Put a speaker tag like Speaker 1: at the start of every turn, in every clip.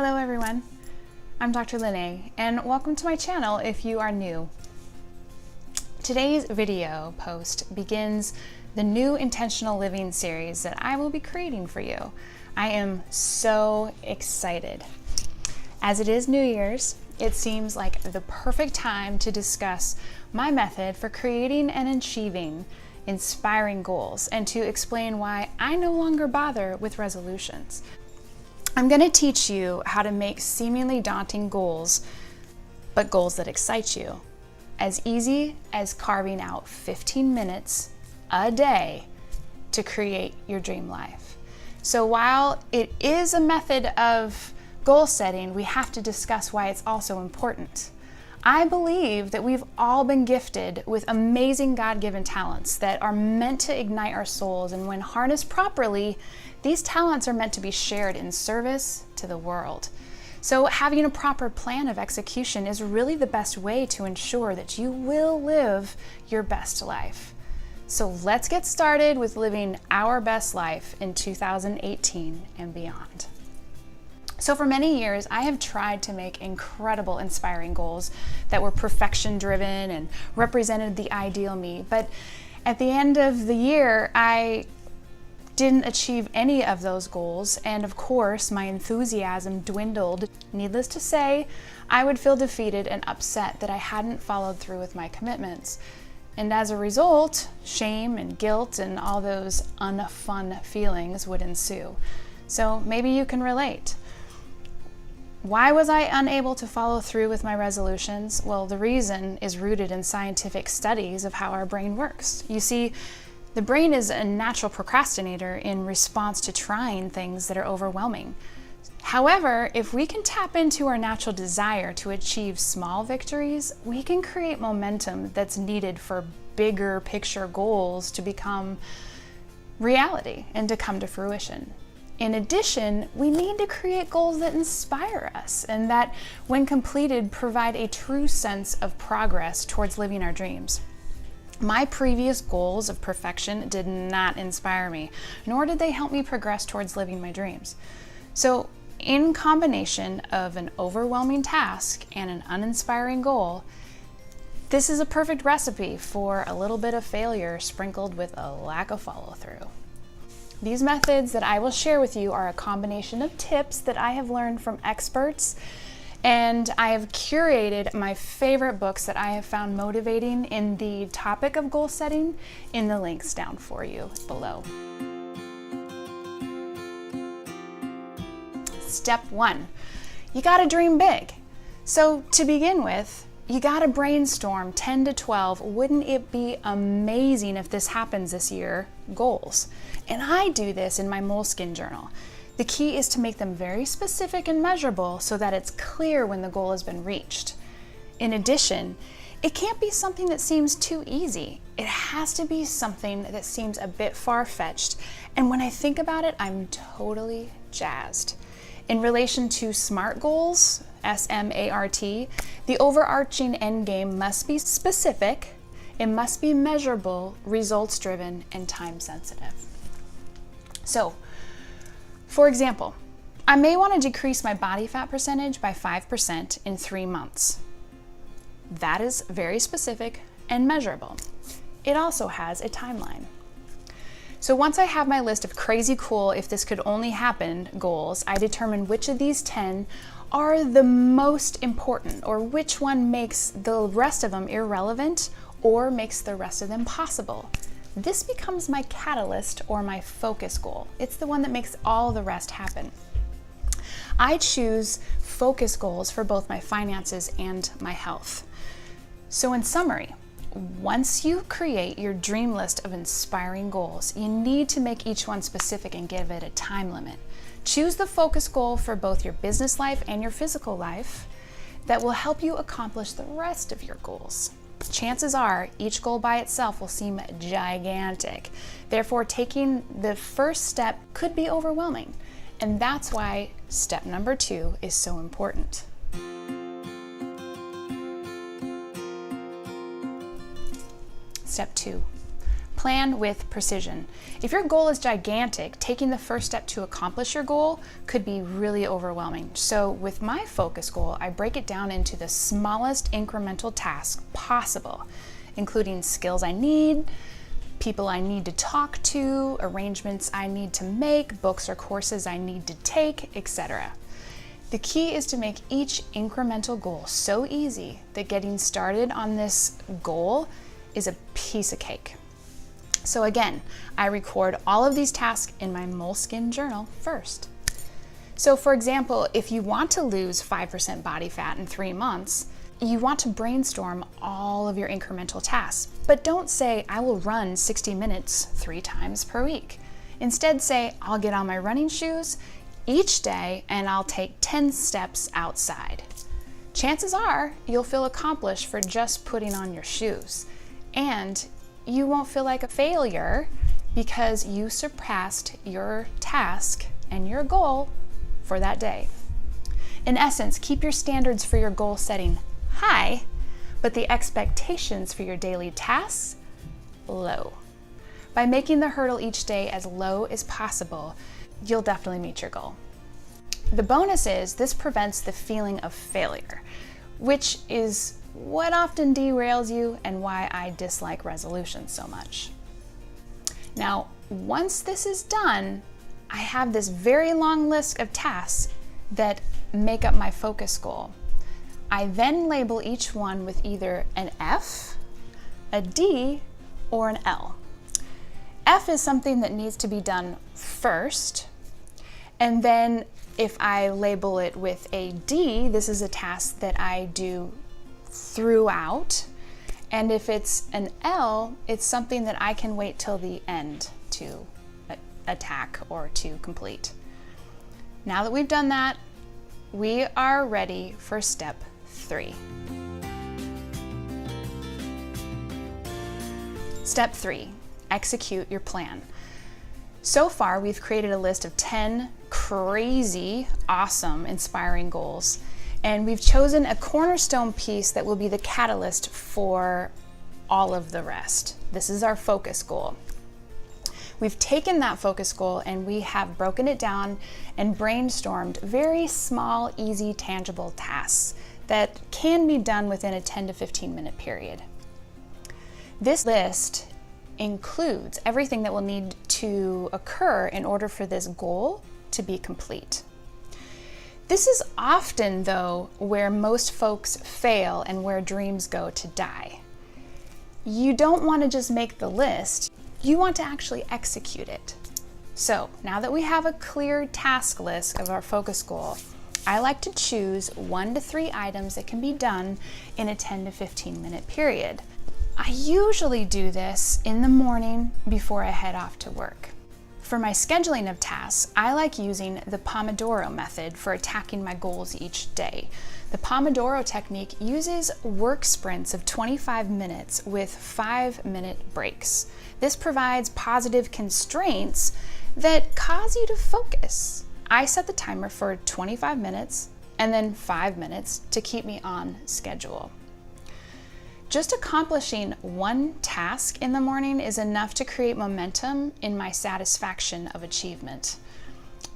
Speaker 1: Hello everyone, I'm Dr. Lene, and welcome to my channel if you are new. Today's video post begins the new intentional living series that I will be creating for you. I am so excited. As it is New Year's, it seems like the perfect time to discuss my method for creating and achieving inspiring goals and to explain why I no longer bother with resolutions. I'm going to teach you how to make seemingly daunting goals, but goals that excite you, as easy as carving out 15 minutes a day to create your dream life. So while it is a method of goal setting, we have to discuss why it's also important. I believe that we've all been gifted with amazing God-given talents that are meant to ignite our souls, and when harnessed properly, these talents are meant to be shared in service to the world. So having a proper plan of execution is really the best way to ensure that you will live your best life. So let's get started with living our best life in 2018 and beyond. So for many years, I have tried to make incredible, inspiring goals that were perfection-driven and represented the ideal me. But at the end of the year, I didn't achieve any of those goals. And of course, my enthusiasm dwindled. Needless to say, I would feel defeated and upset that I hadn't followed through with my commitments. And as a result, shame and guilt and all those unfun feelings would ensue. So maybe you can relate. Why was I unable to follow through with my resolutions? Well, the reason is rooted in scientific studies of how our brain works. You see, the brain is a natural procrastinator in response to trying things that are overwhelming. However, if we can tap into our natural desire to achieve small victories, we can create momentum that's needed for bigger picture goals to become reality and to come to fruition. In addition, we need to create goals that inspire us and that, when completed, provide a true sense of progress towards living our dreams. My previous goals of perfection did not inspire me, nor did they help me progress towards living my dreams. So, in combination of an overwhelming task and an uninspiring goal, this is a perfect recipe for a little bit of failure sprinkled with a lack of follow-through. These methods that I will share with you are a combination of tips that I have learned from experts, and I have curated my favorite books that I have found motivating in the topic of goal setting in the links down for you below. Step 1, you gotta dream big. So to begin with, you gotta brainstorm 10 to 12, wouldn't it be amazing if this happens this year, goals. And I do this in my Moleskine journal. The key is to make them very specific and measurable so that it's clear when the goal has been reached. In addition, it can't be something that seems too easy. It has to be something that seems a bit far-fetched. And when I think about it, I'm totally jazzed. In relation to SMART goals, S-M-A-R-T, the overarching end game must be specific, it must be measurable, results-driven, and time-sensitive. So, for example, I may want to decrease my body fat percentage by 5% in 3 months. That is very specific and measurable. It also has a timeline. So once I have my list of crazy cool, if this could only happen goals, I determine which of these 10 are the most important, or which one makes the rest of them irrelevant or makes the rest of them possible. This becomes my catalyst or my focus goal. It's the one that makes all the rest happen. I choose focus goals for both my finances and my health. So in summary, once you create your dream list of inspiring goals, you need to make each one specific and give it a time limit. Choose the focus goal for both your business life and your physical life that will help you accomplish the rest of your goals. Chances are each goal by itself will seem gigantic. Therefore, taking the first step could be overwhelming. And that's why step number 2 is so important. Step 2, Plan with precision. If your goal is gigantic, taking the first step to accomplish your goal could be really overwhelming. So with my focus goal, I break it down into the smallest incremental tasks possible, including skills I need, people I need to talk to, arrangements I need to make, books or courses I need to take, etc. The key is to make each incremental goal so easy that getting started on this goal is a piece of cake. So again, I record all of these tasks in my Moleskine journal first. So for example, if you want to lose 5% body fat in 3 months, you want to brainstorm all of your incremental tasks, but don't say, I will run 60 minutes 3 times per week. Instead say, I'll get on my running shoes each day and I'll take 10 steps outside. Chances are you'll feel accomplished for just putting on your shoes. And you won't feel like a failure because you surpassed your task and your goal for that day. In essence, keep your standards for your goal setting high, but the expectations for your daily tasks low. By making the hurdle each day as low as possible, you'll definitely meet your goal. The bonus is this prevents the feeling of failure, which is what often derails you and why I dislike resolutions so much. Now, once this is done, I have this very long list of tasks that make up my focus goal. I then label each one with either an F, a D, or an L. F is something that needs to be done first, and then if I label it with a D, this is a task that I do throughout, and if it's an L, it's something that I can wait till the end to attack or to complete. Now that we've done that, we are ready for step 3. Step 3, execute your plan. So far, we've created a list of 10 crazy, awesome, inspiring goals. And we've chosen a cornerstone piece that will be the catalyst for all of the rest. This is our focus goal. We've taken that focus goal and we have broken it down and brainstormed very small, easy, tangible tasks that can be done within a 10 to 15 minute period. This list includes everything that will need to occur in order for this goal to be complete. This is often, though, where most folks fail and where dreams go to die. You don't want to just make the list, you want to actually execute it. So now that we have a clear task list of our focus goal, I like to choose 1 to 3 items that can be done in a 10 to 15 minute period. I usually do this in the morning before I head off to work. For my scheduling of tasks, I like using the Pomodoro method for attacking my goals each day. The Pomodoro technique uses work sprints of 25 minutes with 5-minute breaks. This provides positive constraints that cause you to focus. I set the timer for 25 minutes and then 5 minutes to keep me on schedule. Just accomplishing one task in the morning is enough to create momentum in my satisfaction of achievement.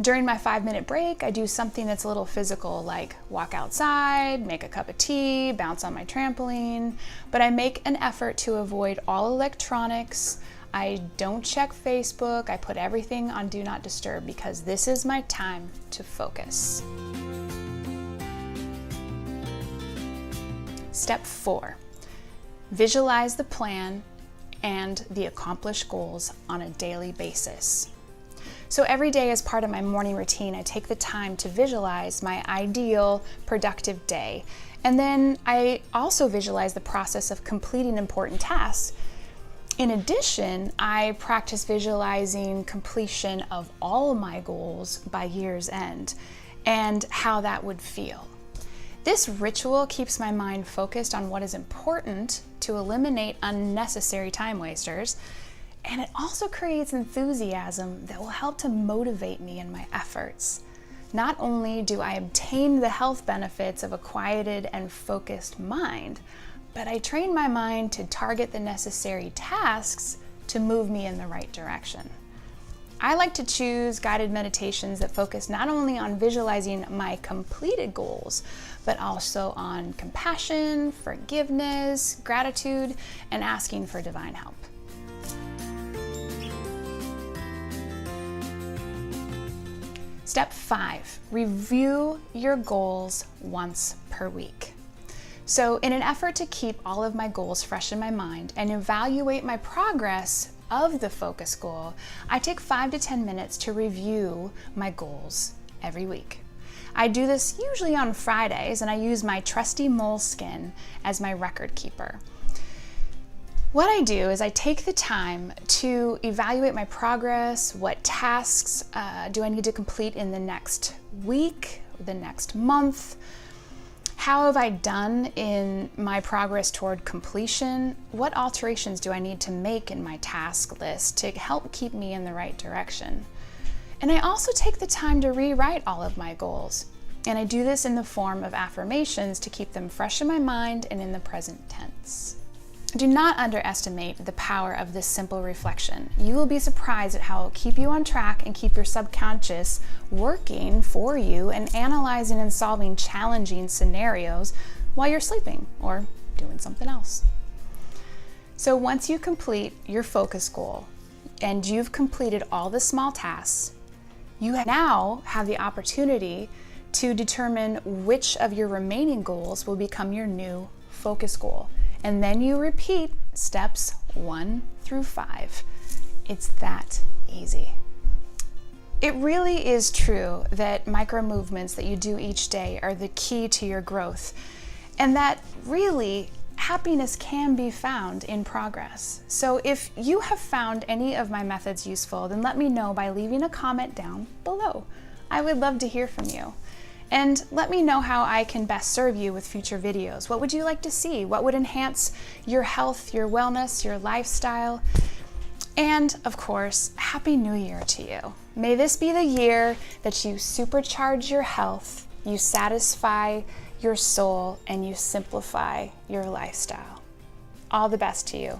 Speaker 1: During my 5-minute break, I do something that's a little physical, like walk outside, make a cup of tea, bounce on my trampoline, but I make an effort to avoid all electronics. I don't check Facebook. I put everything on Do Not Disturb because this is my time to focus. Step 4. Visualize the plan and the accomplished goals on a daily basis. So every day as part of my morning routine, I take the time to visualize my ideal productive day. And then I also visualize the process of completing important tasks. In addition, I practice visualizing completion of all my goals by year's end and how that would feel. This ritual keeps my mind focused on what is important to eliminate unnecessary time wasters, and it also creates enthusiasm that will help to motivate me in my efforts. Not only do I obtain the health benefits of a quieted and focused mind, but I train my mind to target the necessary tasks to move me in the right direction. I like to choose guided meditations that focus not only on visualizing my completed goals, but also on compassion, forgiveness, gratitude, and asking for divine help. Step 5, review your goals once per week. So in an effort to keep all of my goals fresh in my mind and evaluate my progress of the focus goal, I take 5 to 10 minutes to review my goals every week. I do this usually on Fridays, and I use my trusty Moleskine as my record keeper. What I do is I take the time to evaluate my progress, what tasks do I need to complete in the next week, the next month. How have I done in my progress toward completion? What alterations do I need to make in my task list to help keep me in the right direction? And I also take the time to rewrite all of my goals. And I do this in the form of affirmations to keep them fresh in my mind and in the present tense. Do not underestimate the power of this simple reflection. You will be surprised at how it will keep you on track and keep your subconscious working for you and analyzing and solving challenging scenarios while you're sleeping or doing something else. So once you complete your focus goal and you've completed all the small tasks, you now have the opportunity to determine which of your remaining goals will become your new focus goal. And then you repeat steps 1 through 5. It's that easy. It really is true that micro movements that you do each day are the key to your growth, and that really happiness can be found in progress. So if you have found any of my methods useful, then let me know by leaving a comment down below. I would love to hear from you. And let me know how I can best serve you with future videos. What would you like to see? What would enhance your health, your wellness, your lifestyle? And of course, Happy New Year to you. May this be the year that you supercharge your health, you satisfy your soul, and you simplify your lifestyle. All the best to you.